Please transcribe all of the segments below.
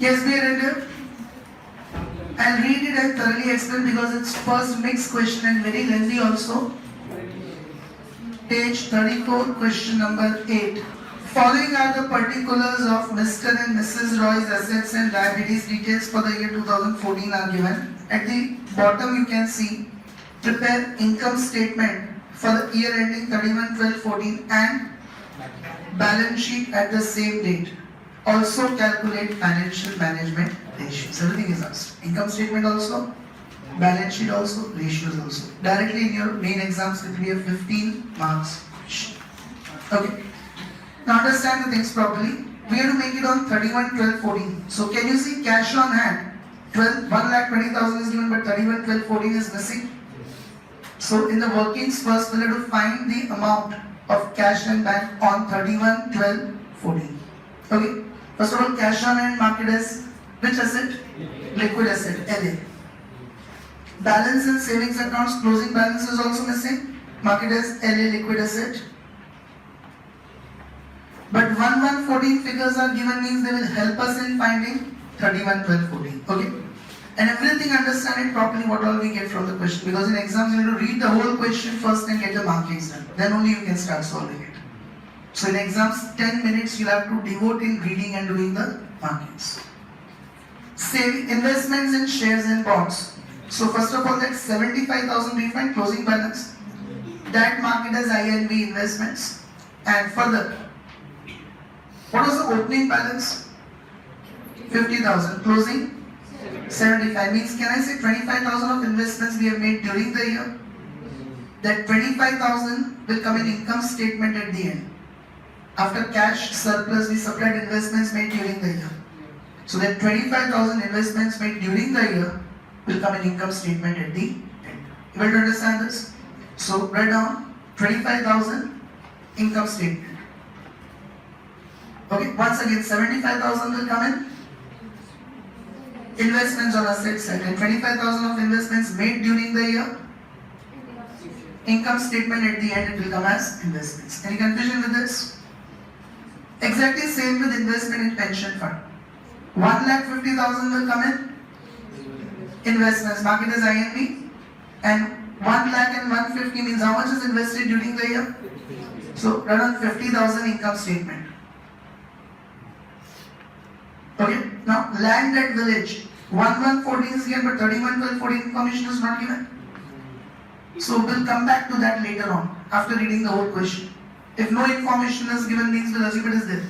Yes, we read it. I'll read it and thoroughly explain because it's first mixed question and very lengthy also. Page 34, question number 8. Following are the particulars of Mr. and Mrs. Roy's assets and liabilities. Details for the year 2014 are given. At the bottom you can see, prepare income statement for the year ending 31/12/14 and balance sheet at the same date. Also calculate financial management ratios. Everything is asked. Income statement also, balance sheet also, ratios also. Directly in your main exams it will be a 15 marks. Okay. Now understand the things properly. We have to make it on 31/12/14. So can you see cash on hand? 1,20,000 is given, but 31/12/14 is missing. So in the workings, first we have to find the amount of cash and bank on 31/12/14. Okay. First of all, cash on hand market as which asset? Liquid asset, LA. Balance and savings accounts, closing balance is also missing. Market as LA liquid asset. But 1/1/14 figures are given, means they will help us in finding 31/12/14. Okay. And everything understand it properly what all we get from the question, because in exams you have to read the whole question first and get the markings done. Then only you can start solving it. So in exams 10 minutes you have to devote in reading and doing the markings. Saving investments in shares and bonds. So first of all, that 75,000 we find closing balance. That market as INV investments. And further, what was the opening balance? 50,000. Closing 75. Means can I say 25,000 of investments we have made during the year? That 25,000 will come in income statement at the end. After cash surplus, we supplied investments made during the year. So that 25,000 investments made during the year will come in income statement at the end. You will understand this? So write down 25,000 income statement. Okay, once again 75,000 will come in investments on asset side, and 25,000 of investments made during the year. Income statement at the end, it will come as investments. Any confusion with this? Exactly same with investment in pension fund. 1,50,000 will come in investments, market as INV, and 1 lakh and 150 means how much is invested during the year? So around 50,000 income statement. Okay, now land at village. 1/1/14 is given, but 31/12/14 information is not given. So we'll come back to that later on after reading the whole question. If no information is given, means we'll assume it is there,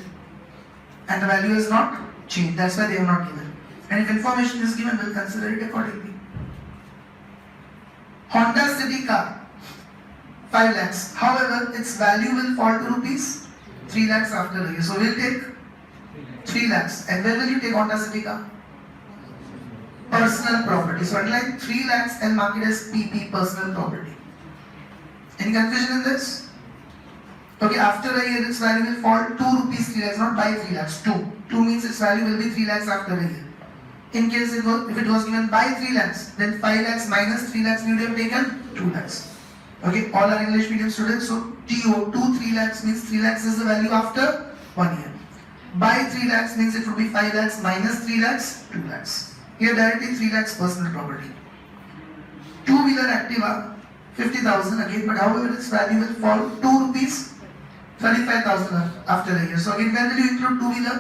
and the value is not changed. That's why they are not given. And if information is given, we'll consider it accordingly. Honda City car, 5 lakhs. However, its value will fall to rupees 3 lakhs after a year. So we'll take 3 lakhs. And where will you take Honda City car? Personal property. So underline 3 lakhs and mark it as PP, personal property. Any confusion in this? Okay, after a year its value will fall 2 rupees 3 lakhs, not by 3 lakhs, 2. 2 means its value will be 3 lakhs after a year. In case if it was given by 3 lakhs, then 5 lakhs minus 3 lakhs we would have taken 2 lakhs. Okay, all are English medium students, so TO, 3 lakhs means 3 lakhs is the value after 1 year. By 3 lakhs means it would be 5 lakhs minus 3 lakhs, 2 lakhs. Here directly 3 lakhs personal property. Two-wheeler Activa, 50,000 again, but however its value will fall 2 rupees 35,000 after a year. So again, where will you include two-wheeler?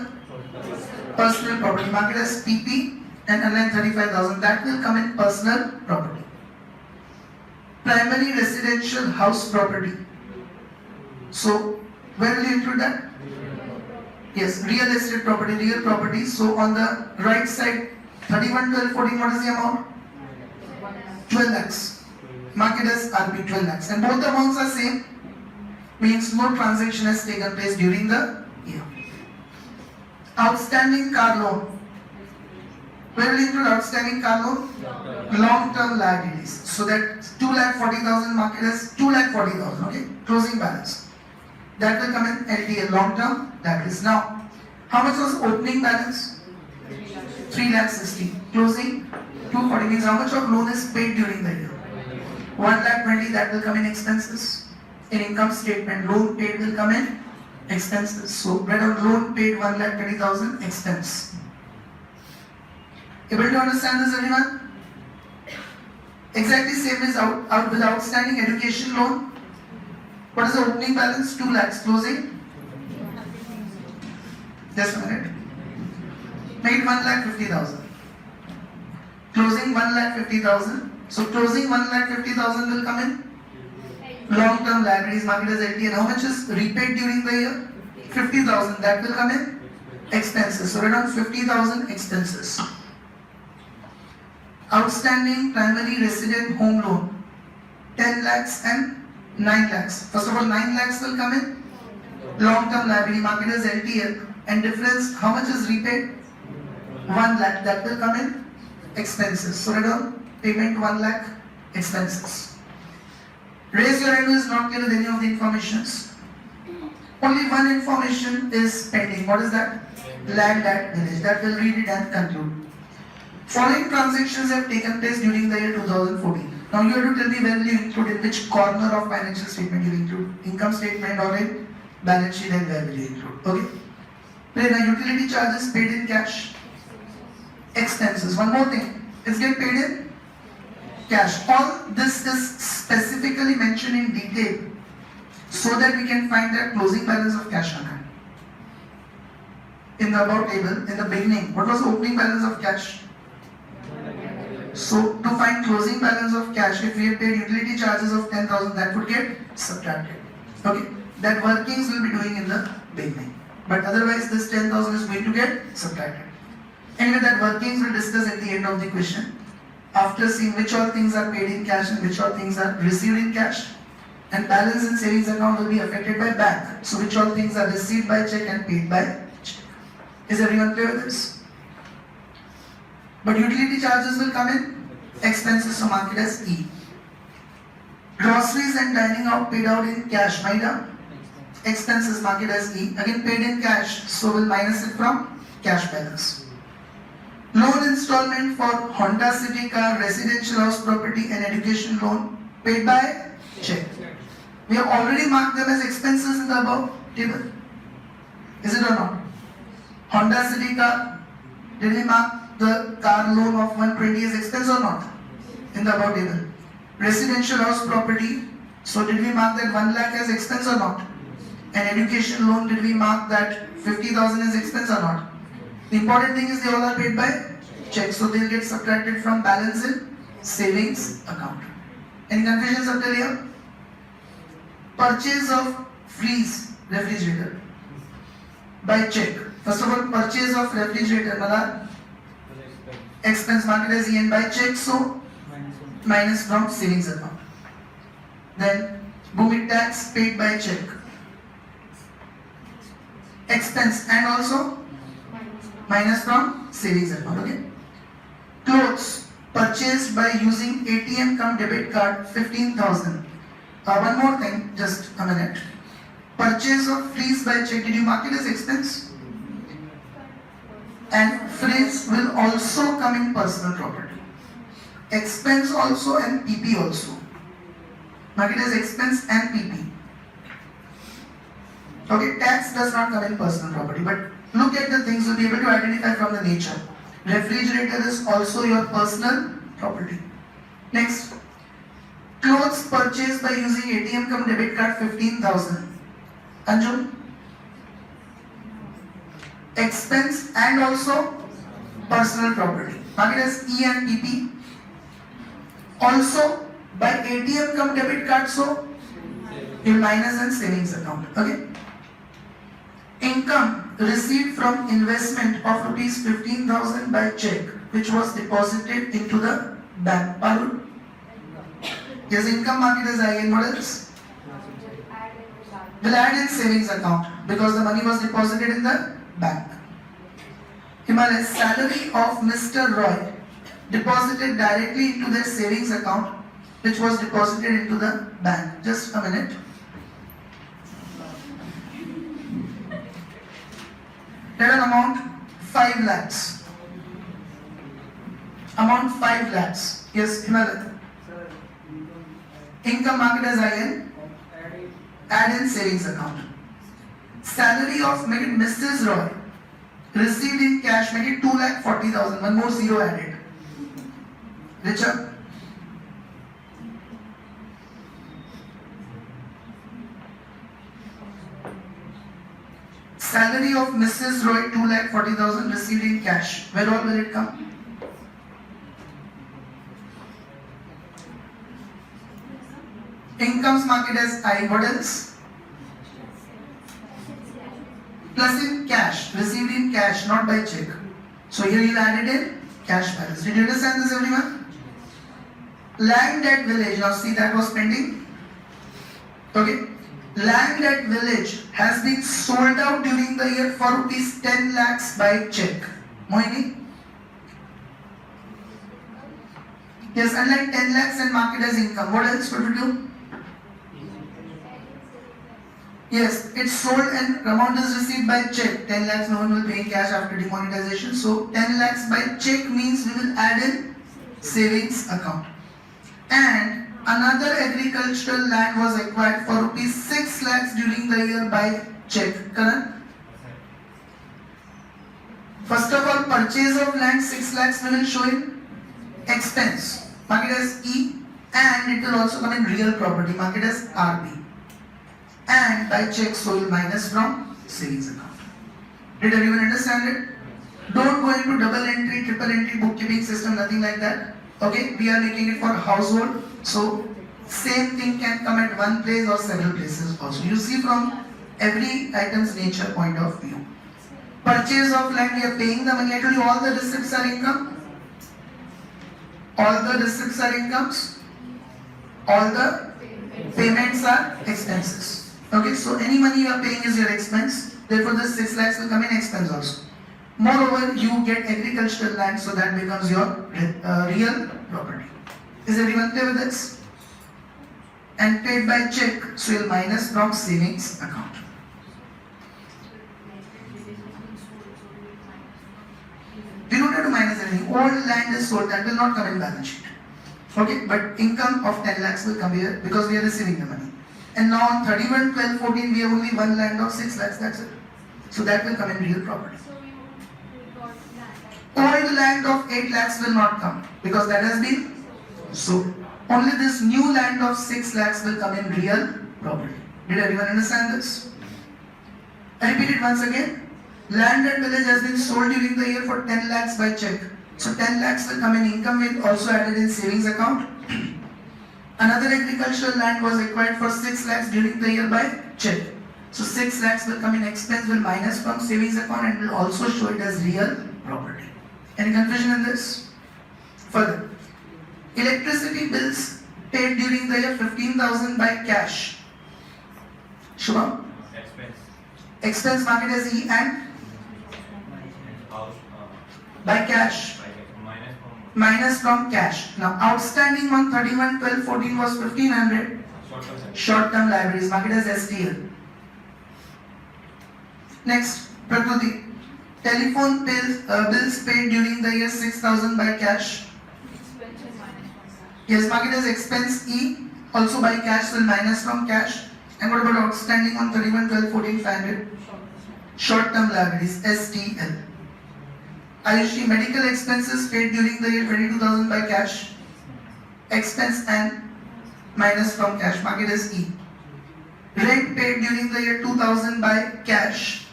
Personal property. Market as PP and underline 35,000. That will come in personal property. Primary residential house property. So where will you include that? Yes, real estate property, real property. So on the right side, 31/12/14, what is the amount? 12 lakhs. Market as RP, 12 lakhs. And both the amounts are same. Means no transaction has taken place during the year. Outstanding car loan. Where will you include outstanding car loan? Long-term liabilities. So that 2,40,000 market as 2,40,000. Okay, closing balance. That will come in LTL, long-term liabilities. Now, how much was opening balance? 3,60,000. Closing 240 means how much of loan is paid during the year? 1,20,000. That will come in expenses. In income statement, loan paid will come in expenses. So write down loan paid 1,20,000 expense. Able to understand this, everyone? Exactly same as out with outstanding education loan. What is the opening balance? 2 lakhs. Closing? Just a minute. Make it 1,50,000. Closing 1,50,000. So closing 1,50,000 will come in long-term liabilities market as LT. And how much is repaid during the year? 50,000. That will come in expenses. So write down 50,000 expenses. Outstanding primary resident home loan 10 lakhs and 9 lakhs. First of all, 9 lakhs will come in long-term liability market as LTL, and difference, how much is repaid? 1 lakh. That will come in expenses. So write down payment 1 lakh, expenses. Raise your hand who is not clear with any of the informations. Only one information is pending. What is that? Land at village. That will read it and conclude. Following transactions have taken place during the year 2014. Now you have to tell me where you include, in which corner of financial statement you include. Income statement or in balance sheet, and where will you include. Okay. Then utility charges paid in cash. Expenses. One more thing. It's get paid in cash. All this is specifically mentioned in detail so that we can find that closing balance of cash on hand. In the above table, in the beginning, what was the opening balance of cash? So to find closing balance of cash, if we have paid utility charges of 10,000, that would get subtracted. Okay, that workings will be doing in the beginning, but otherwise this 10,000 is going to get subtracted. Anyway, that workings will discuss at the end of the question, after seeing which all things are paid in cash and which all things are received in cash. And balance in savings account will be affected by bank. So which all things are received by check and paid by check. Is everyone clear with this? But utility charges will come in expenses, so mark it as E. Groceries and dining out paid out in cash, Maida. Expenses, mark it as E. Again paid in cash, so we'll minus it from cash balance. Loan installment for Honda City car, residential house property and education loan paid by check. We have already marked them as expenses in the above table. Is it or not? Honda City car, did we mark the car loan of 120 as expense or not? In the above table. Residential house property, so did we mark that 1 lakh as expense or not? And education loan, did we mark that 50,000 as expense or not? The important thing is they all are paid by check, so they'll get subtracted from balance in savings account. Any confusions up till here? Purchase of freeze refrigerator by check. First of all, purchase of refrigerator, Malad, expense market as E, and by check, so minus from savings account. Then booming tax paid by check, expense, and also minus from savings account. Okay. Clothes purchased by using ATM cum debit card 15,000. One more thing, just a minute. Purchase of freeze by check, did you mark it as expense? And freeze will also come in personal property. Expense also and PP also. Mark it as expense and PP. Okay, tax does not come in personal property, but look at the things you'll be able to identify from the nature. Refrigerator is also your personal property. Next, clothes purchased by using ATM cum debit card 15,000. Anju? Expense and also personal property. Mark it as E and PP. Also by ATM cum debit card, so you minus and savings account. Okay. Income received from investment of rupees 15,000 by check, which was deposited into the bank. Parul? Yes, income market as I, and what else? Will add in savings account because the money was deposited in the bank. Himalaya, salary of Mr. Roy deposited directly into their savings account, which was deposited into the bank. Just a minute. Let an amount 5 lakhs. Amount 5 lakhs. Yes, Himalaya. Income market as IN. Add in savings account. Salary of Mrs. Roy received in cash, make it 2,40,000. One more zero added. Richard? Salary of Mrs. Roy, 2,40,000 received in cash. Where all will it come? Incomes market as I. What else? Plus in cash, received in cash, not by check. So here you'll add it in cash balance. Did you understand this, everyone? Land at village. Now see, that was pending. Okay. Land at village has been sold out during the year for rupees 10 lakhs by check. Mohini? Yes, unlike 10 lakhs and market as income. What else would we do? Yes, it's sold and amount is received by check. 10 lakhs no one will pay in cash after demonetization. So 10 lakhs by check means we will add in savings account. And another agricultural land was acquired for rupees 6 lakhs during the year by check. Correct? First of all, purchase of land 6 lakhs we will show in expense. Mark it as E, and it will also come in real property. Mark it as RB. And by check, so will minus from savings account. Did everyone understand it? Don't go into double entry, triple entry bookkeeping system, nothing like that. Okay, we are making it for household. So same thing can come at one place or several places also. You see from every item's nature point of view. Purchase of land, we are paying the money. I told you all the receipts are income. All the receipts are incomes. All the payments are expenses. Okay, so any money you are paying is your expense. Therefore, this 6 lakhs will come in expense also. Moreover, you get agricultural land, so that becomes your real property. Is everyone clear with this? And paid by check, so you'll minus from savings account. You don't have to minus anything. Old land is sold, that will not come in balance sheet. Okay, but income of 10 lakhs will come here because we are receiving the money. And now on 31/12/14 we have only one land of 6 lakhs, that's it. So that will come in real property. Old land of 8 lakhs will not come because that has been sold. Only this new land of 6 lakhs will come in real property. Did everyone understand this? I repeat it once again. Land at village has been sold during the year for 10 lakhs by check. So 10 lakhs will come in income, will also added in savings account. Another agricultural land was acquired for 6 lakhs during the year by check. So 6 lakhs will come in expense, will minus from savings account and will also show it as real property. Any confusion in this? Further, electricity bills paid during the year 15,000 by cash. Shubham? Expense. Expense market as E and by cash. Minus from cash. Now outstanding on 31/12/14 was 1,500. Short-term liabilities, market as STL. Next, Prakriti. Telephone bills paid during the year 6,000 by cash. Yes, market as expense E. Also by cash, will minus from cash. And what about outstanding on 31/12/14 500? Short-term liabilities, STL. Ayushi, medical expenses paid during the year 22,000 by cash. Expense and minus from cash, market as E. Rent paid during the year 2,000 by cash.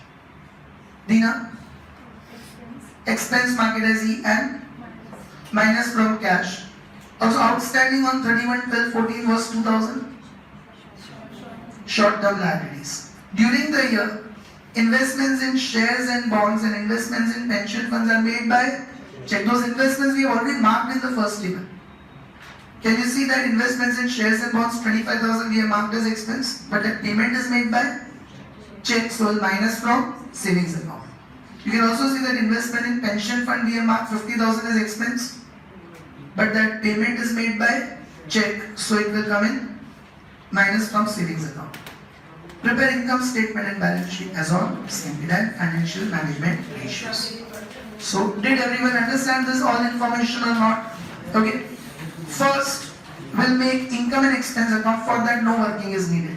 Dina? Expense, market as E and minus from cash. Also outstanding on 31/12/14 was 2,000. Short-term liabilities. During the year, investments in shares and bonds and investments in pension funds are made by check. Those investments we have already marked in the first table. Can you see that investments in shares and bonds 25,000 we have marked as expense, but that payment is made by check, so we'll minus from savings account. You can also see that investment in pension fund we have marked 50,000 as expense, but that payment is made by check, so it will come in minus from savings account. Prepare income statement and balance sheet as on stated and financial management ratios. So, did everyone understand this all information or not? Okay. First, we'll make income and expense account. For that, no working is needed.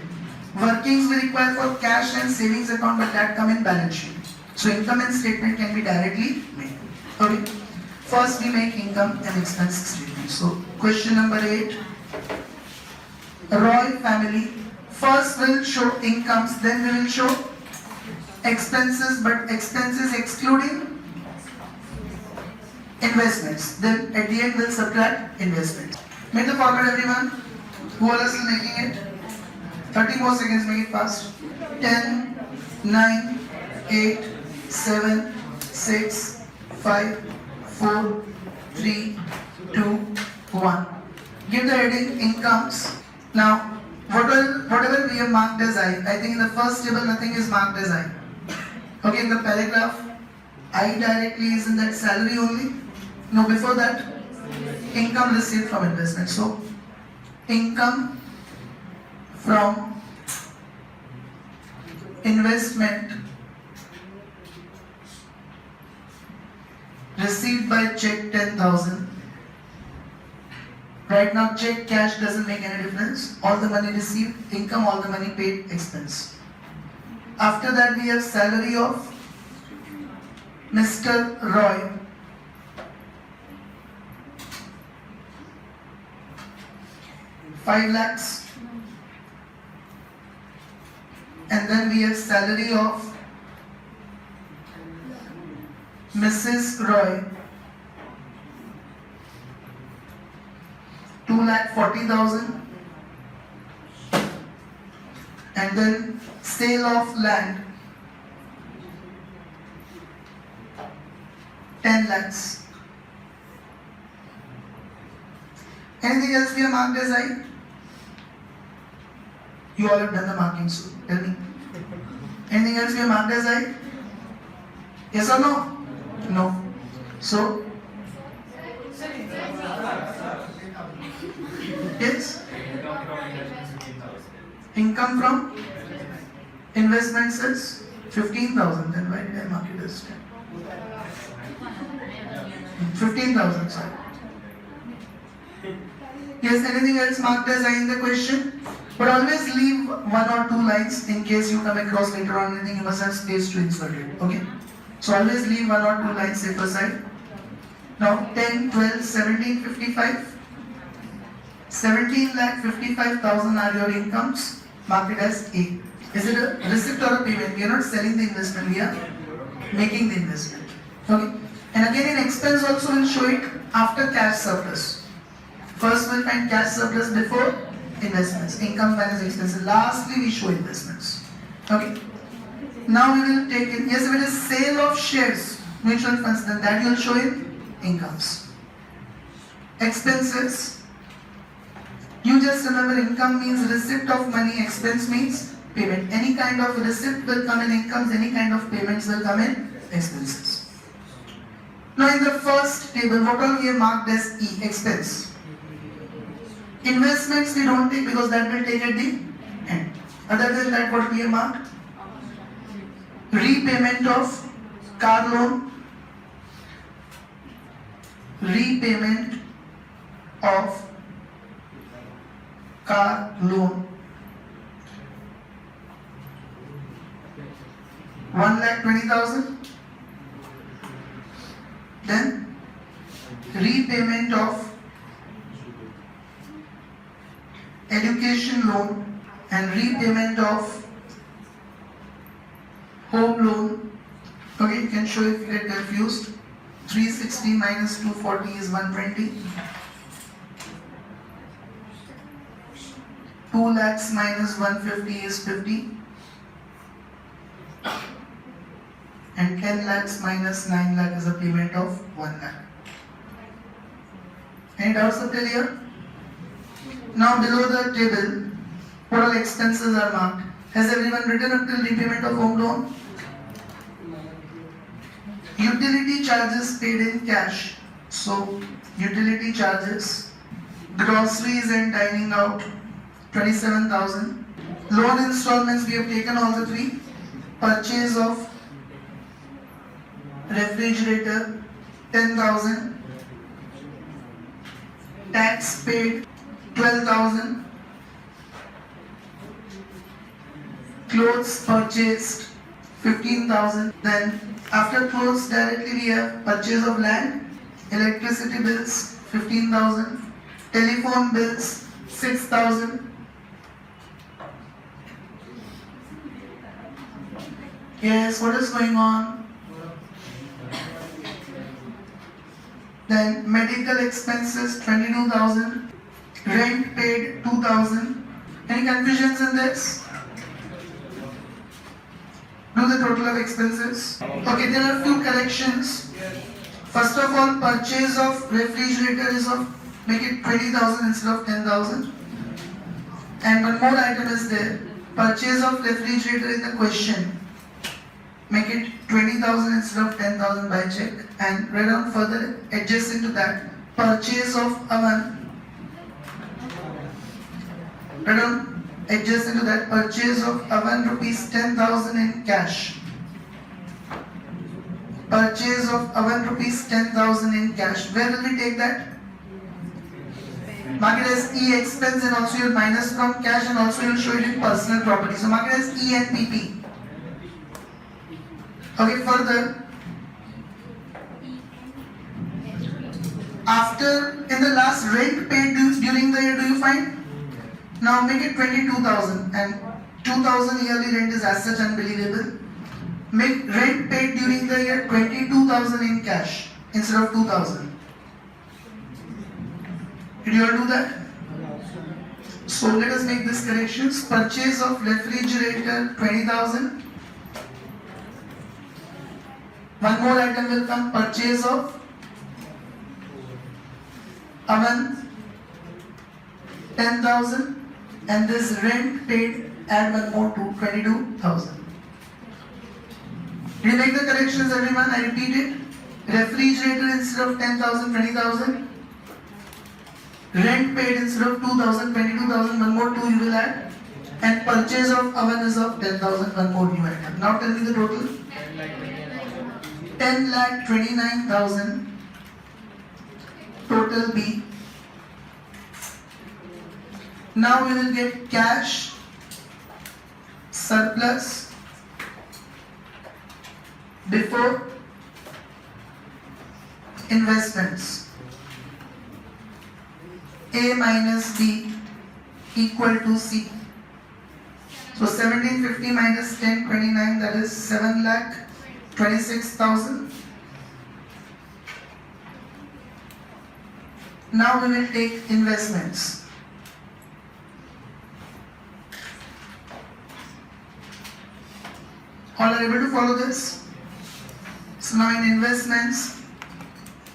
Workings we require for cash and savings account, but that come in balance sheet. So income and statement can be directly made. Okay. First we make income and expense statement. So question number 8. Roy family first will show incomes, then we will show expenses, but expenses excluding investments. Then at the end we'll subtract investments. Make the format everyone. Who all is still making it? 30 more seconds, make it fast. 10, 9, 8, 7, 6, 5, 4, 3, 2, 1. Give the heading incomes. Now, whatever we have marked as I think in the first table nothing is marked as I. Okay, in the paragraph, I directly is in that salary only. No, before that, income received from investment. So, income from investment received by check 10,000. Right now check cash doesn't make any difference. All the money received, income, all the money paid, expense. After that we have salary of Mr. Roy. $5 lakhs. And then we have salary of Mrs. Roy. 2,40,000. And then sale of land 10 lakhs. Anything else we have marked as I? You all have done the marking, so tell me. Anything else we have marked as I? Yes or no? No. So? Yes? Income from investments is 15,000. Then why did I mark it as 10? 15,000, sorry. Yes, anything else marked as I in the question? But always leave 1 or 2 lines in case you come across later on anything you must have space to insert it. Okay? So always leave 1 or 2 lines safe aside. Now 10, 12, 17, 55. 17,55,000 are your incomes. Mark it as A. Is it a receipt or a payment? We are not selling the investment, we are making the investment. Okay? And again in expense also we'll show it after cash surplus. First we'll find cash surplus before investments. Income minus expenses. Lastly we show investments. Okay? Now we will take it. Yes, if it is sale of shares, mutual funds, then that you will show in incomes. Expenses. You just remember income means receipt of money, expense means payment. Any kind of receipt will come in incomes, any kind of payments will come in expenses. Now in the first table, what all we have marked as E, expense. Investments we don't take because that will take at the end. Other than that, what we have marked? Repayment of car loan. Repayment of car loan 1,20,000. Then repayment of education loan and repayment of home loan. Okay, you can show if you get confused. 360 minus 240 is 120. 2 lakhs minus 150 is 50. And 10 lakhs minus 9 lakh is a payment of 1 lakh. Any doubts up till here? Now below the table, what all expenses are marked? Has everyone written up till repayment of home loan? Utility charges paid in cash. So, utility charges, groceries and dining out, 27,000. Loan installments, we have taken all the 3. Purchase of refrigerator, 10,000. Tax paid, 12,000. Clothes purchased, 15,000. Then after close directly we have purchase of land, electricity bills 15,000, telephone bills 6,000. Yes, what is going on? Then medical expenses 22,000, rent paid 2,000. Any confusions in this? Do the total of expenses. Okay, there are few corrections. First of all, purchase of refrigerator is of, make it 20,000 instead of 10,000. And one more item is there. Purchase of refrigerator in the question, make it 20,000 instead of 10,000 by check. And write down further adjacent to that, purchase of oven. Write down adjacent to that, purchase of oven rupees 10,000 in cash. Purchase of oven rupees 10,000 in cash. Where will we take that? Mark it as E expense, and also you'll minus from cash, and also you'll show it in personal property. So mark it as E and PP. Okay, further. After, in the last rent paid during the year, do you find? Now make it 22,000, and 2,000 yearly rent is as such unbelievable. Make rent paid during the year 22,000 in cash instead of 2,000. Did you all do that? So let us make this corrections. Purchase of refrigerator 20,000. One more item will come, purchase of oven 10,000, and this rent paid, add one more to 22,000. Did you make the corrections, everyone? I repeat it. Refrigerator instead of 10,000, 20,000. Rent paid instead of 2,000, 22,000. One more 2 you will add. And purchase of oven is of 10,000. One more new item. Now tell me the total. 10,29,000. Total B. Now we will get cash, surplus, before investments. A minus B equal to C. So 1750 minus 1029, that is 7,26,000. Now we will take investments. All are able to follow this? So now in investments,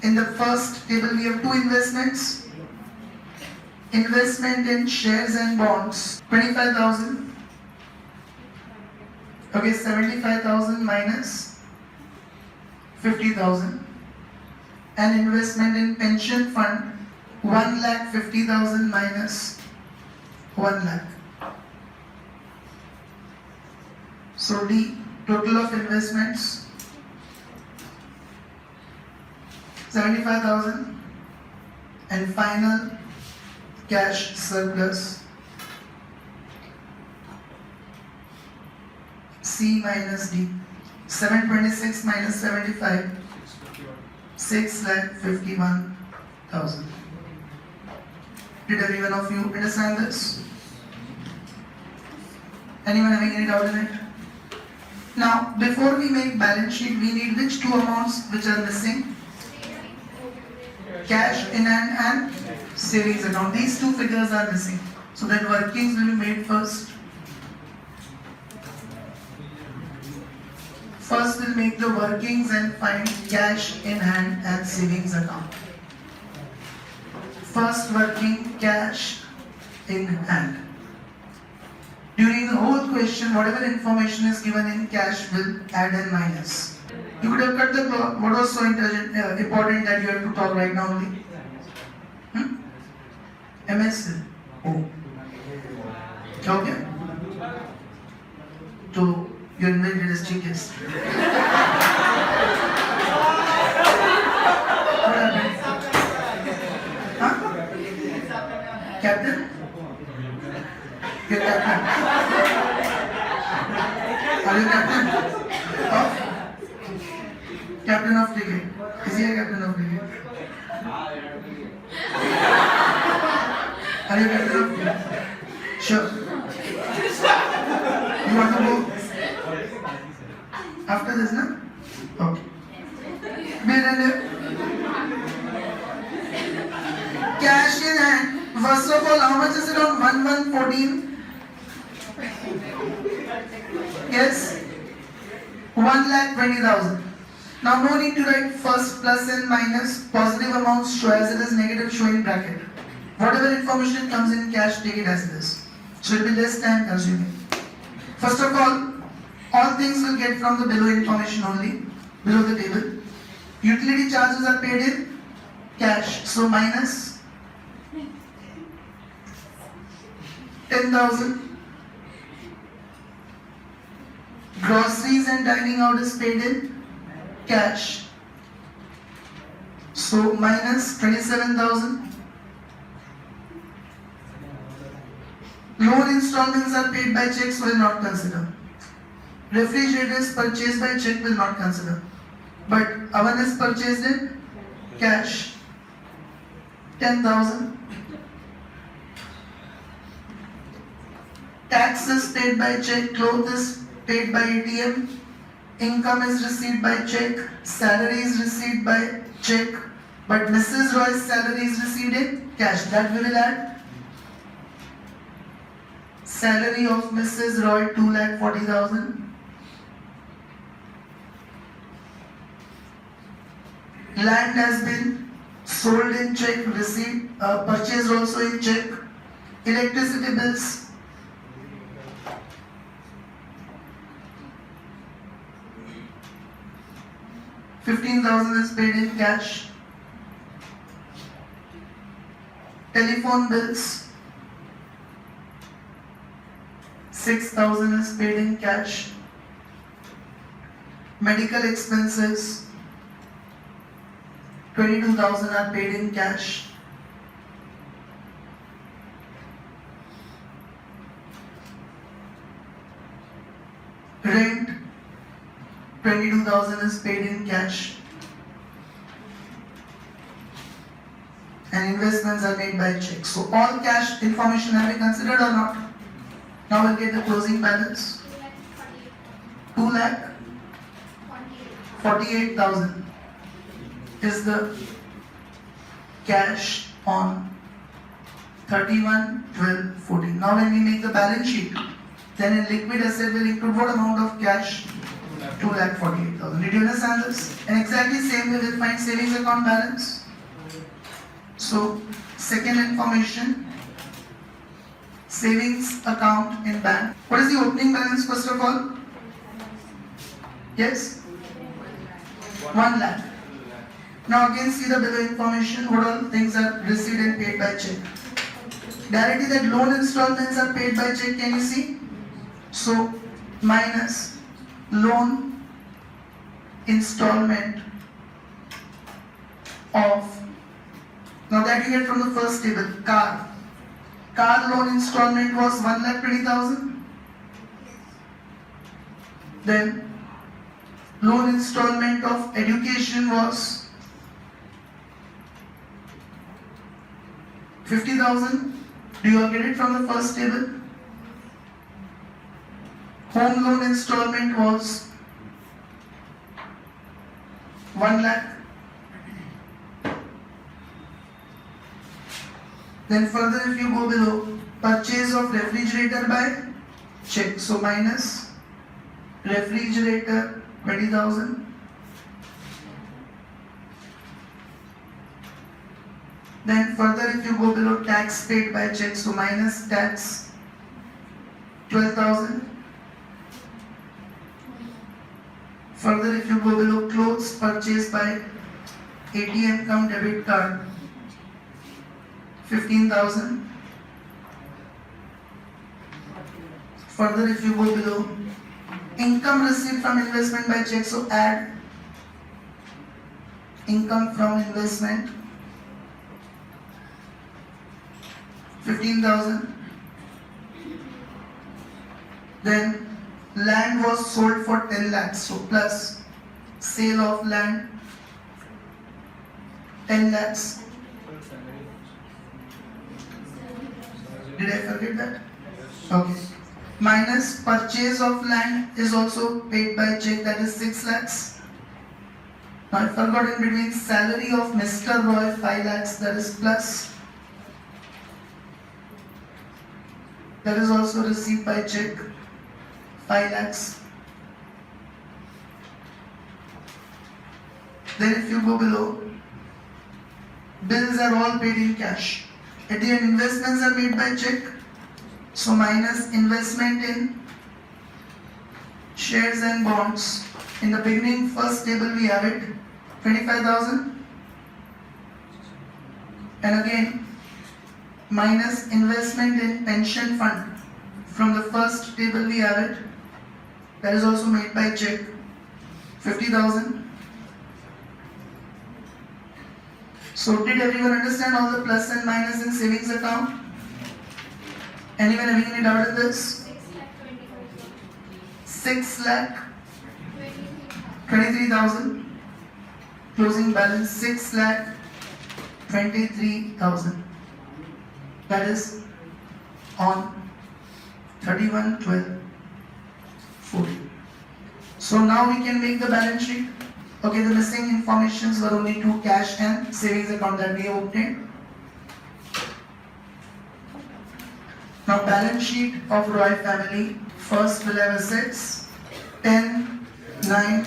in the first table we have two investments. Investment in shares and bonds, 25,000. Okay, 75,000 minus 50,000. And investment in pension fund, 1,50,000 minus 1 lakh. So D, total of investments 75,000, and final cash surplus C minus D. 726 minus 75, 6,51,000. Did every one of you understand this? Anyone having any doubt in it? Now, before we make balance sheet, we need which two amounts which are missing? Cash in hand and savings account. These two figures are missing. So that workings will be made first. First we'll make the workings and find cash in hand and savings account. First working, cash in hand. During the whole question, whatever information is given in cash will add and minus. You could have cut the clock. What was so important that you have to talk right now only? MS? Oh. Okay. So, you're invented as genius. What happened? Huh? Captain? You're captain. Are you captain of cricket? Is he a captain of cricket? Are you captain of cricket? Sure. You want to go after this, na? Okay. Be ready. Cash in hand. First of all, how much is it on 1114? Yes? 1,20,000. Now no need to write first plus and minus. Positive amounts show as it is, negative show in bracket. Whatever information comes in cash, take it as it is. So it will be less time consuming. First of all things will get from the below information only, below the table. Utility charges are paid in cash. So minus 10,000. Groceries and dining out is paid in cash. So minus 27,000. Loan installments are paid by checks, will not consider. Refrigerators purchased by check will not consider. But oven is purchased in cash. 10,000. Tax is paid by check, cloth is paid by ATM, income is received by check, salary is received by check, but Mrs. Roy's salary is received in cash. That we will add. Salary of Mrs. Roy 2,40,000. Land has been sold in check, received, purchased also in check. Electricity bills. $15,000 is paid in cash. Telephone bills. 6,000 is paid in cash. Medical expenses. 22,000 are paid in cash. Rent. 22,000 is paid in cash. And investments are made by check. So all cash information have been considered or not? Now we'll get the closing balance. 2,48,000 is the cash on 31/12/14. Now when we make the balance sheet, then in liquid asset will include what amount of cash? 2,48,000. Did you understand this? And exactly same way we'll find savings account balance. So second information, savings account in bank. What is the opening balance first of all? Yes? 1 lakh. Now again see the below information, what all things are received and paid by check. Directly that loan installments are paid by check, can you see? So minus loan installment of, now that you get from the first table, car loan installment was 1,20,000. Then loan installment of education was 50,000. Do you all get it from the first table? Home loan installment was 1 lakh. Then further if you go below, purchase of refrigerator by check. So minus refrigerator 20,000. Then further if you go below, tax paid by check. So minus tax 12,000. Further if you go below, clothes purchased by ATM cum debit card 15,000. Further if you go below, income received from investment by check, so add income from investment 15,000. Then land was sold for 10 lakhs. So plus sale of land 10 lakhs. Did I forget that? Okay. Minus purchase of land is also paid by check, that is 6 lakhs. Now I forgot in between salary of Mr. Roy 5 lakhs, that is plus. That is also received by check 5 lakhs. Then if you go below, bills are all paid in cash. At the end, investments are made by check. So minus investment in shares and bonds. In the beginning, first table we have it, 25,000. And again, minus investment in pension fund. From the first table we have it, that is also made by check, 50,000. So did everyone understand all the plus and minus in savings account? Anyone having any doubt in this? 6 lakh 23,000. Closing balance 6 lakh 23,000. That is on 31/12/14. So now we can make the balance sheet. Okay, the missing informations were only two, cash and savings account that we have obtained. Now balance sheet of Roy family. First will have assets 10, 9,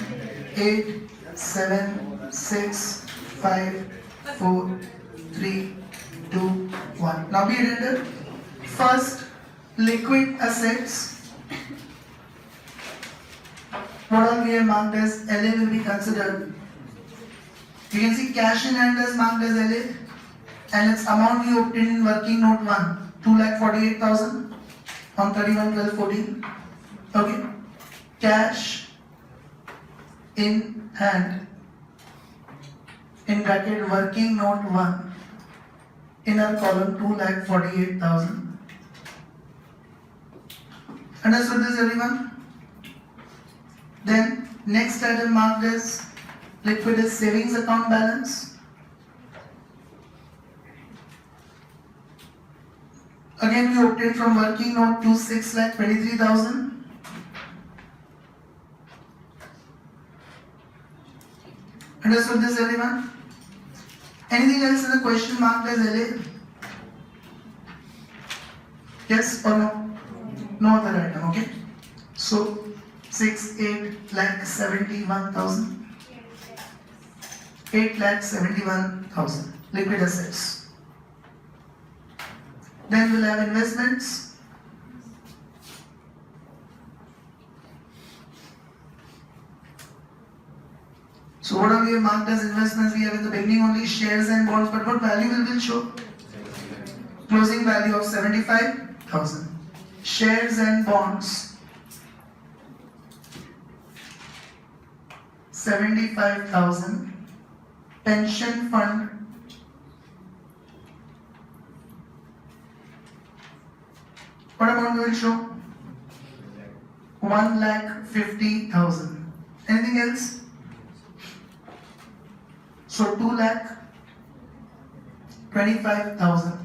8, 7, 6, 5, 4, 3, 2, 1. Now be attentive. First, liquid assets. What all we have marked as LA will be considered. You can see cash in hand is marked as LA and its amount we obtained in working note 1, 2,48,000 on 31/12/14. Okay. Cash in hand in bracket working note 1 inner column 2,48,000. Understood this everyone? Then next item marked as liquid is savings account balance. Again we obtained from working note to 6,23,000. Understood this everyone? Anything else in the question marked as LA? Yes or no? No other item, okay? So 8,71,000. 8,71,000 liquid assets. Then we'll have investments. So what are we marked as investments? We have in the beginning only shares and bonds, but what value will show? Closing value of 75,000. Shares and bonds 75,000. Pension fund what amount will show? 1,50,000. Anything else? So 2,25,000.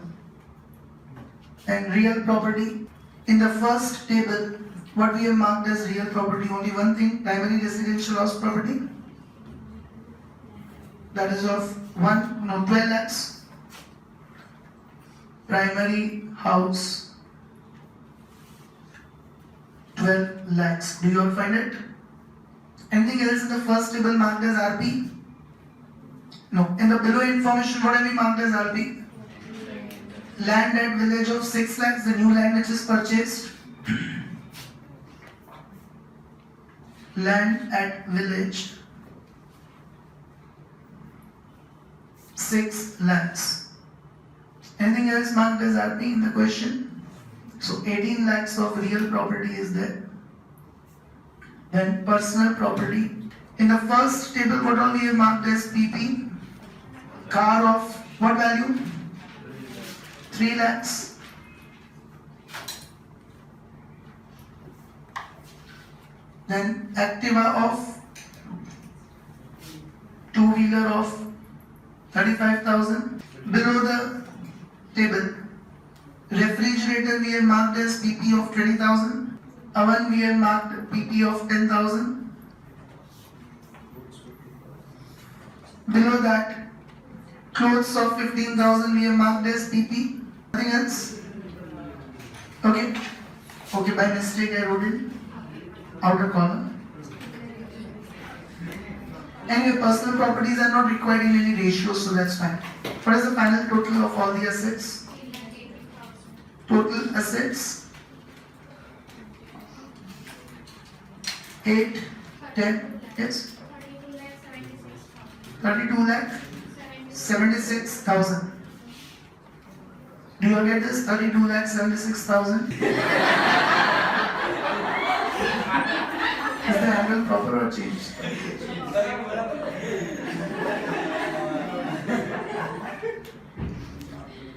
And real property. In the first table, what we have marked as real property, only one thing, primary residential house property. That is of 12 lakhs. Primary house 12 lakhs. Do you all find it? Anything else in the first table marked as RP? No. In the below information, what have we marked as RP? Land at village of 6 lakhs, the new land which is purchased. Land at village 6 lakhs. Anything else marked as RP in the question? So 18 lakhs of real property is there. Then personal property. In the first table, what all we have marked as PP? Car of what value? 3 lakhs. Then Activa of two-wheeler of 35,000. Below the table, refrigerator we have marked as PP of 20,000. Oven we have marked PP of 10,000. Below that, clothes of 15,000 we have marked as PP. Nothing else? Okay. Okay, by mistake I wrote it outer column. Anyway, personal properties are not required in any ratio, so that's fine. What is the final total of all the assets? Total assets 8, 10, yes? 32 lakh 76,000. Do you get this? 32 lakh 76,000. Is the angle proper or changed?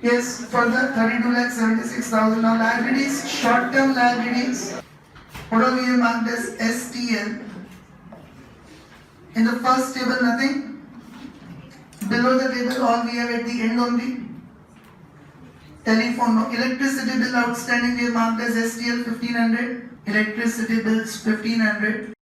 Yes, for the 32 lakh 76,000. Now liabilities, short-term liabilities. What are we marked as STL? In the first table, nothing. Below the table, all we have at the end only. Telephone, no. Electricity bill outstanding we have marked as STL 1500. Electricity bills 1500.